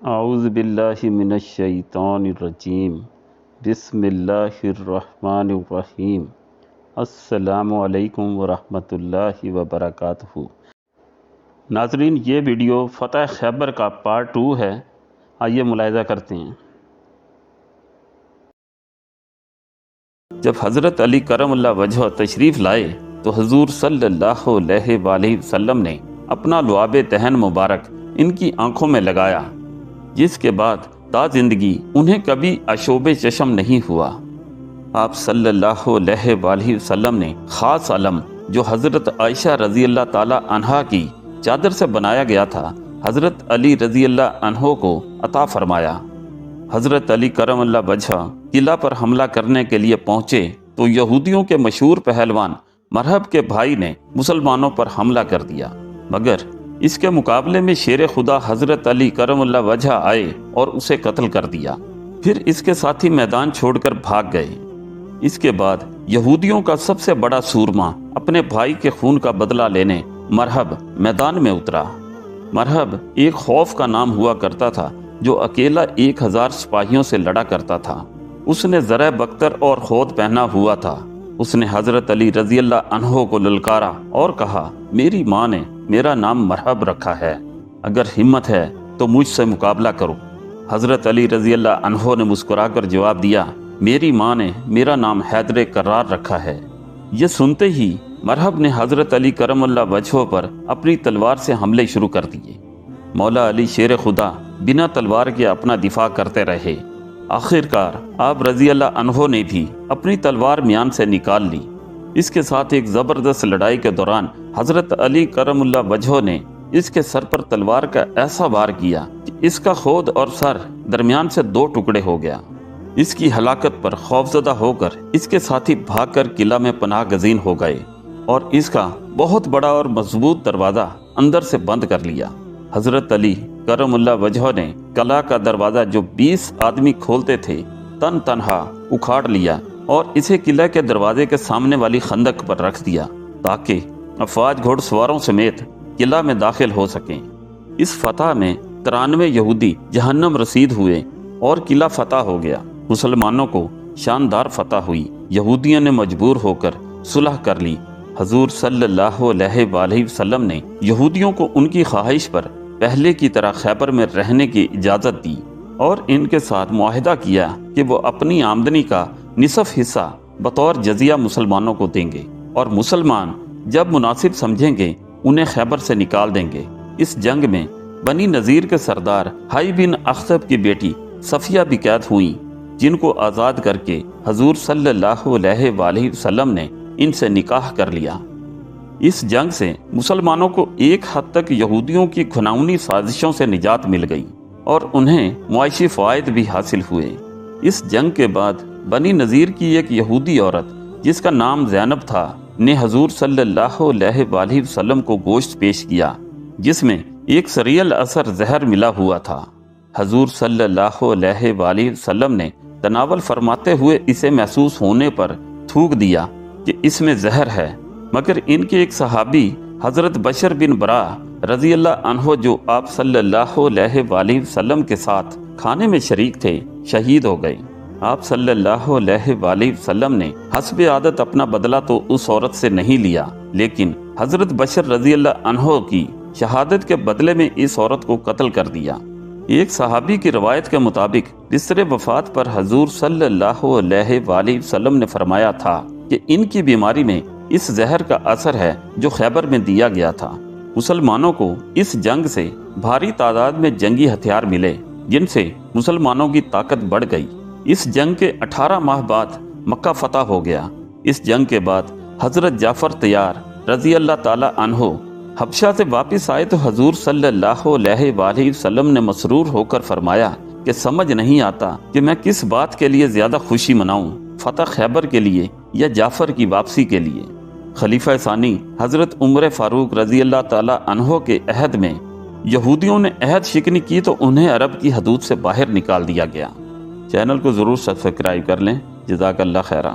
اعوذ باللہ من الشیطان الرجیم بسم اللہ الرحمن الرحیم السلام علیکم ورحمۃ اللہ وبرکاتہ۔ ناظرین، یہ ویڈیو فتح خیبر کا پارٹ 2 ہے، آئیے ملاحظہ کرتے ہیں۔ جب حضرت علی کرم اللہ وجہہ تشریف لائے تو حضور صلی اللہ علیہ وآلہ وسلم نے اپنا لعاب دہن مبارک ان کی آنکھوں میں لگایا، جس کے بعد تا زندگی انہیں کبھی اشوب چشم نہیں ہوا۔ آپ صلی اللہ علیہ وآلہ وسلم نے خاص علم جو حضرت عائشہ رضی اللہ تعالی عنہا کی چادر سے بنایا گیا تھا، حضرت علی رضی اللہ عنہ کو عطا فرمایا۔ حضرت علی کرم اللہ وجہہ قلعہ پر حملہ کرنے کے لیے پہنچے تو یہودیوں کے مشہور پہلوان مرہب کے بھائی نے مسلمانوں پر حملہ کر دیا، مگر اس کے مقابلے میں شیر خدا حضرت علی کرم اللہ وجہہ آئے اور اسے قتل کر دیا۔ پھر اس کے ساتھی میدان چھوڑ کر بھاگ گئے۔ اس کے بعد یہودیوں کا سب سے بڑا سورما اپنے بھائی کے خون کا بدلہ لینے مرہب میدان میں اترا۔ مرہب ایک خوف کا نام ہوا کرتا تھا جو اکیلا 1000 سپاہیوں سے لڑا کرتا تھا۔ اس نے زرہ بختر اور خود پہنا ہوا تھا۔ اس نے حضرت علی رضی اللہ عنہ کو للکارا اور کہا، میری ماں نے میرا نام مرہب رکھا ہے، اگر ہمت ہے تو مجھ سے مقابلہ کرو۔ حضرت علی رضی اللہ عنہ نے مسکرا کر جواب دیا، میری ماں نے میرا نام حیدر کرار رکھا ہے۔ یہ سنتے ہی مرہب نے حضرت علی کرم اللہ وجہہ پر اپنی تلوار سے حملے شروع کر دیے۔ مولا علی شیر خدا بنا تلوار کے اپنا دفاع کرتے رہے۔ آخرکار آپ رضی اللہ عنہ نے بھی اپنی تلوار میان سے نکال لی۔ اس کے ساتھ ایک زبردست لڑائی کے دوران حضرت علی کرم اللہ وجہہ نے اس کے سر پر تلوار کا ایسا وار کیا کہ اس کا خود اور سر درمیان سے 2 ٹکڑے ہو گیا۔ اس کی ہلاکت پر خوفزدہ ہو کر اس کے ساتھی بھاگ کر قلعہ میں پناہ گزین ہو گئے اور اس کا بہت بڑا اور مضبوط دروازہ اندر سے بند کر لیا۔ حضرت علی کرم اللہ وجہہ نے قلعہ کا دروازہ جو 20 آدمی کھولتے تھے تنہا اکھاڑ لیا اور اسے قلعہ کے دروازے کے سامنے والی خندق پر رکھ دیا تاکہ افواج گھوڑ سواروں سمیت قلعہ میں داخل ہو سکیں۔ اس فتح میں 93 یہودی جہنم رسید ہوئے اور قلعہ فتح ہو گیا۔ مسلمانوں کو شاندار فتح ہوئی۔ یہودیوں نے مجبور ہو کر صلح کر لی۔ حضور صلی اللہ علیہ وآلہ وسلم نے یہودیوں کو ان کی خواہش پر پہلے کی طرح خیبر میں رہنے کی اجازت دی اور ان کے ساتھ معاہدہ کیا کہ وہ اپنی آمدنی کا نصف حصہ بطور جزیہ مسلمانوں کو دیں گے اور مسلمان جب مناسب سمجھیں گے انہیں خیبر سے نکال دیں گے۔ اس جنگ میں بنی نذیر کے سردار حی بن اخطب کی بیٹی صفیہ بھی قید ہوئیں، جن کو آزاد کر کے حضور صلی اللہ علیہ وآلہ وسلم نے ان سے نکاح کر لیا۔ اس جنگ سے مسلمانوں کو ایک حد تک یہودیوں کی گھناؤنی سازشوں سے نجات مل گئی اور انہیں معاشی فوائد بھی حاصل ہوئے۔ اس جنگ کے بعد بنی نذیر کی ایک یہودی عورت جس کا نام زینب تھا نے حضور صلی اللہ علیہ وآلہ وسلم کو گوشت پیش کیا جس میں ایک سریل اثر زہر ملا ہوا تھا۔ حضور صلی اللہ علیہ وآلہ وسلم نے تناول فرماتے ہوئے اسے محسوس ہونے پر تھوک دیا کہ اس میں زہر ہے، مگر ان کے ایک صحابی حضرت بشر بن برا رضی اللہ عنہ جو آپ صلی اللہ علیہ وآلہ وسلم کے ساتھ کھانے میں شریک تھے، شہید ہو گئے۔ آپ صلی اللہ علیہ وآلہ وسلم نے حسب عادت اپنا بدلہ تو اس عورت سے نہیں لیا، لیکن حضرت بشر رضی اللہ عنہ کی شہادت کے بدلے میں اس عورت کو قتل کر دیا۔ ایک صحابی کی روایت کے مطابق بستر وفات پر حضور صلی اللہ علیہ وآلہ وسلم نے فرمایا تھا کہ ان کی بیماری میں اس زہر کا اثر ہے جو خیبر میں دیا گیا تھا۔ مسلمانوں کو اس جنگ سے بھاری تعداد میں جنگی ہتھیار ملے جن سے مسلمانوں کی طاقت بڑھ گئی۔ اس جنگ کے 18 ماہ بعد مکہ فتح ہو گیا۔ اس جنگ کے بعد حضرت جعفر طیار رضی اللہ تعالی عنہ حبشہ سے واپس آئے تو حضور صلی اللہ علیہ وآلہ وسلم نے مسرور ہو کر فرمایا کہ سمجھ نہیں آتا کہ میں کس بات کے لیے زیادہ خوشی مناؤں، فتح خیبر کے لیے یا جعفر کی واپسی کے لیے۔ خلیفہ ثانی حضرت عمر فاروق رضی اللہ تعالی عنہ کے عہد میں یہودیوں نے عہد شکنی کی تو انہیں عرب کی حدود سے باہر نکال دیا گیا۔ چینل کو ضرور سبسکرائب کر لیں۔ جزاک اللہ خیرہ۔